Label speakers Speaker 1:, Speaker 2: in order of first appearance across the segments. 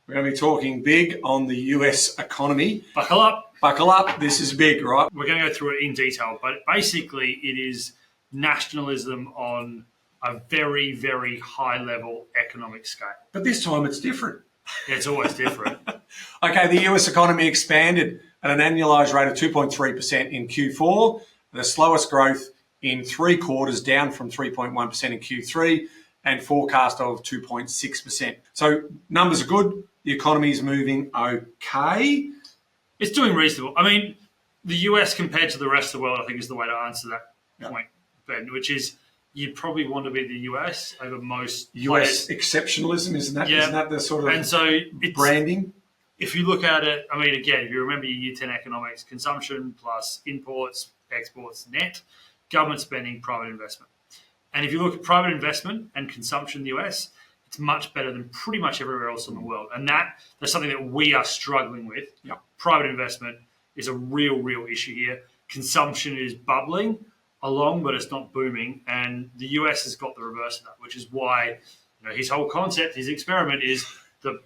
Speaker 1: We're going to be talking big on the US economy.
Speaker 2: Buckle up.
Speaker 1: Buckle up. This is big, right?
Speaker 2: We're going to go through it in detail, but basically it is nationalism on a very, very high level economic scale.
Speaker 1: But this time it's different.
Speaker 2: It's always different.
Speaker 1: Okay, the US economy expanded at an annualized rate of 2.3% in Q4, the slowest growth in 3 quarters, down from 3.1% in Q3, and forecast of 2.6%. So numbers are good. The economy is moving okay.
Speaker 2: It's doing reasonable. I mean, the US compared to the rest of the world, I think, is the way to answer that point, Ben, which is you probably want to be the US over most
Speaker 1: US
Speaker 2: players.
Speaker 1: Exceptionalism, isn't that?
Speaker 2: Yeah.
Speaker 1: Isn't that the sort of
Speaker 2: and so
Speaker 1: branding?
Speaker 2: If you look at it, I mean, again, if you remember your Year 10 economics, consumption plus imports, exports, net, government spending, private investment. And if you look at private investment and consumption in the US, it's much better than pretty much everywhere else in the world. And that's something that we are struggling with.
Speaker 1: Yeah.
Speaker 2: Private investment is a real issue here. Consumption is bubbling along, but it's not booming. And the US has got the reverse of that, which is why his whole concept, his experiment is the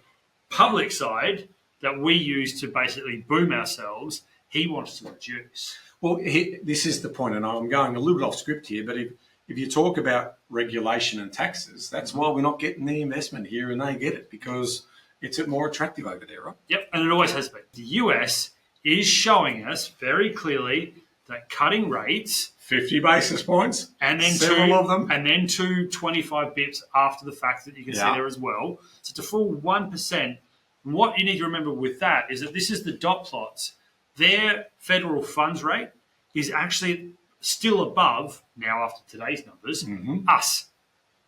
Speaker 2: public side that we use to basically boom ourselves, he wants to reduce.
Speaker 1: Well, this is the point, and I'm going a little bit off script here, but if you talk about regulation and taxes, that's why we're not getting the investment here, and they get it because it's more attractive over there, right?
Speaker 2: Yep, and it always has been. The US is showing us very clearly that cutting rates,
Speaker 1: 50 basis points,
Speaker 2: and then
Speaker 1: several of them,
Speaker 2: and then 25 bips after the fact that you can see there as well. So it's a full 1%. And what you need to remember with that is that this is the dot plots. Their federal funds rate is actually still above, now after today's numbers, us,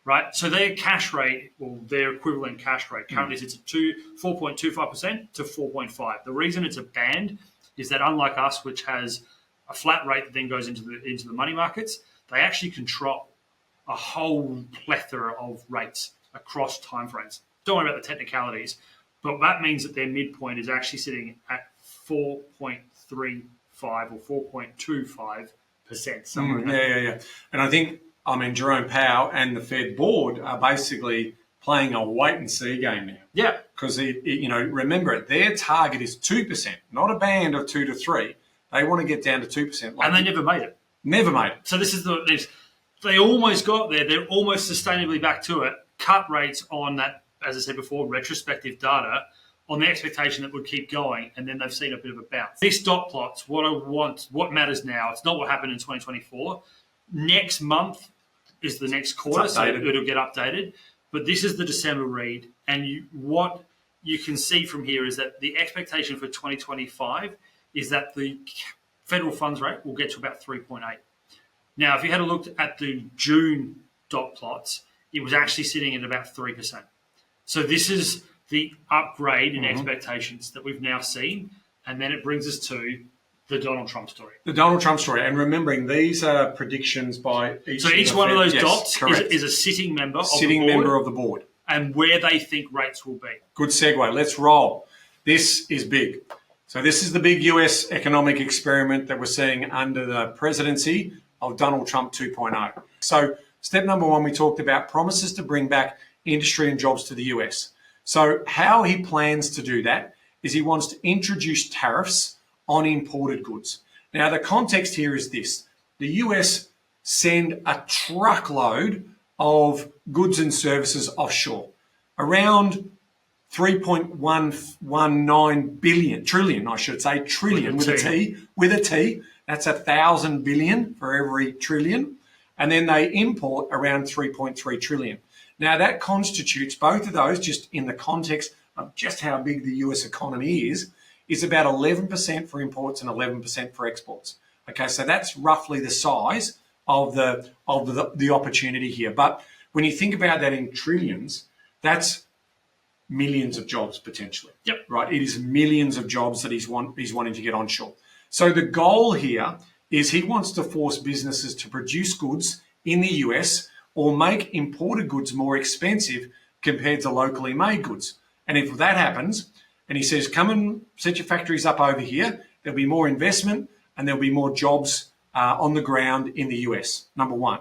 Speaker 2: right? So their cash rate, or their equivalent cash rate, currently sits at 4.25% to 4.5%. The reason it's a band is that unlike us, which has a flat rate that then goes into the money markets, they actually control a whole plethora of rates across timeframes. Don't worry about the technicalities, but that means that their midpoint is actually sitting at 4.35 or 4.25%. Somewhere
Speaker 1: Yeah. And I think, Jerome Powell and the Fed board are basically playing a wait-and-see game now.
Speaker 2: Yeah.
Speaker 1: Because, remember, their target is 2%, not a band of 2 to 3. They want to get down to 2%.
Speaker 2: And they never made it.
Speaker 1: Never made it.
Speaker 2: So this is they almost got there. They're almost sustainably back to it. Cut rates on that, as I said before, retrospective data on the expectation that would keep going, and then they've seen a bit of a bounce. These dot plots, what matters now, it's not what happened in 2024. Next month is the next quarter, so it'll get updated. But this is the December read, and what you can see from here is that the expectation for 2025 is that the federal funds rate will get to about 3.8. Now, if you had a look at the June dot plots, it was actually sitting at about 3%. So this is the upgrade in expectations that we've now seen, and then it brings us to the Donald Trump story.
Speaker 1: The Donald Trump story, and remembering these are predictions by each.
Speaker 2: So each one of those dots is a sitting member of the board, and where they think rates will be.
Speaker 1: Good segue. Let's roll. This is big. So this is the big US economic experiment that we're seeing under the presidency of Donald Trump 2.0. So step number 1, we talked about promises to bring back industry and jobs to the US. So how he plans to do that is he wants to introduce tariffs on imported goods. Now, the context here is this. The US send a truckload of goods and services offshore, around 3.119 trillion with a T. That's 1,000 billion for every trillion. And then they import around 3.3 trillion. Now that constitutes, both of those, just in the context of just how big the US economy is about 11% for imports and 11% for exports. Okay, so that's roughly the size of the opportunity here. But when you think about that in trillions, that's millions of jobs potentially.
Speaker 2: Yep.
Speaker 1: Right. It is millions of jobs that he's wanting to get onshore. So the goal here is he wants to force businesses to produce goods in the US or make imported goods more expensive compared to locally made goods. And if that happens, and he says, come and set your factories up over here, there'll be more investment and there'll be more jobs on the ground in the US, number one.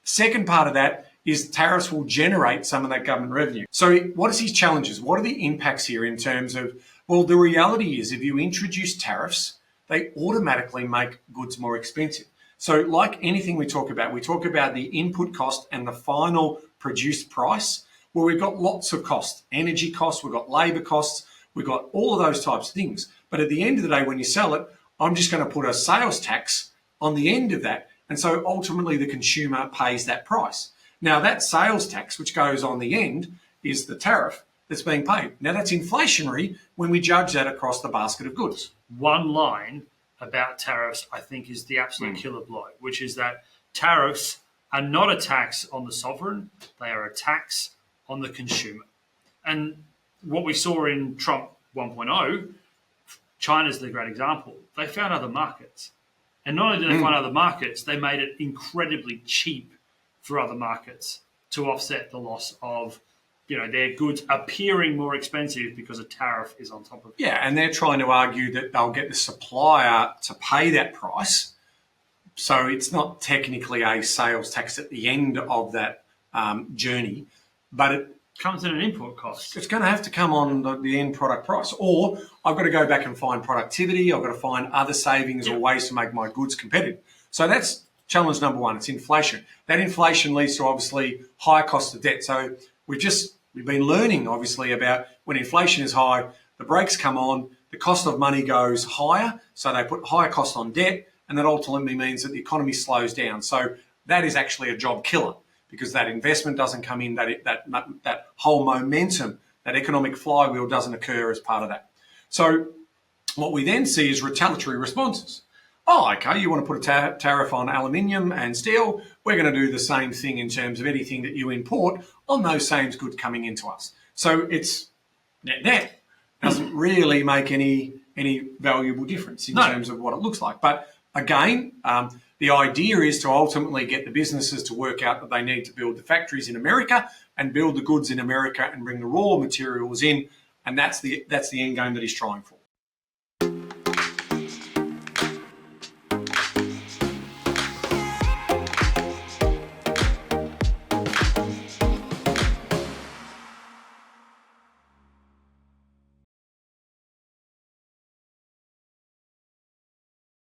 Speaker 1: Second part of that is tariffs will generate some of that government revenue. So what is his challenges? What are the impacts here in terms of, well, the reality is if you introduce tariffs, they automatically make goods more expensive. So like anything we talk about the input cost and the final produced price, where we've got lots of costs, energy costs, we've got labor costs, we've got all of those types of things. But at the end of the day, when you sell it, I'm just going to put a sales tax on the end of that. And so ultimately the consumer pays that price. Now that sales tax, which goes on the end, is the tariff that's being paid. Now that's inflationary when we judge that across the basket of goods.
Speaker 2: One line about tariffs, I think, is the absolute killer blow, which is that tariffs are not a tax on the sovereign, they are a tax on the consumer. And what we saw in Trump 1.0, China's the great example. They found other markets. And not only did they find other markets, they made it incredibly cheap for other markets to offset the loss of their goods appearing more expensive because a tariff is on top of it.
Speaker 1: Yeah, and they're trying to argue that they'll get the supplier to pay that price. So it's not technically a sales tax at the end of that journey, but it
Speaker 2: comes at an import cost.
Speaker 1: It's going to have to come on the end product price. Or I've got to go back and find productivity. I've got to find other savings or ways to make my goods competitive. So that's challenge number one. It's inflation. That inflation leads to obviously higher cost of debt. So we've been learning obviously about when inflation is high, the brakes come on, the cost of money goes higher. So they put higher cost on debt, and that ultimately means that the economy slows down. So that is actually a job killer, because that investment doesn't come in, that whole momentum, that economic flywheel doesn't occur as part of that. So what we then see is retaliatory responses. Oh, okay, you want to put a tariff on aluminium and steel? We're going to do the same thing in terms of anything that you import on those same goods coming into us. So it's net doesn't really make any valuable difference in terms of what it looks like. But again, the idea is to ultimately get the businesses to work out that they need to build the factories in America and build the goods in America and bring the raw materials in, and that's the end game that he's trying for.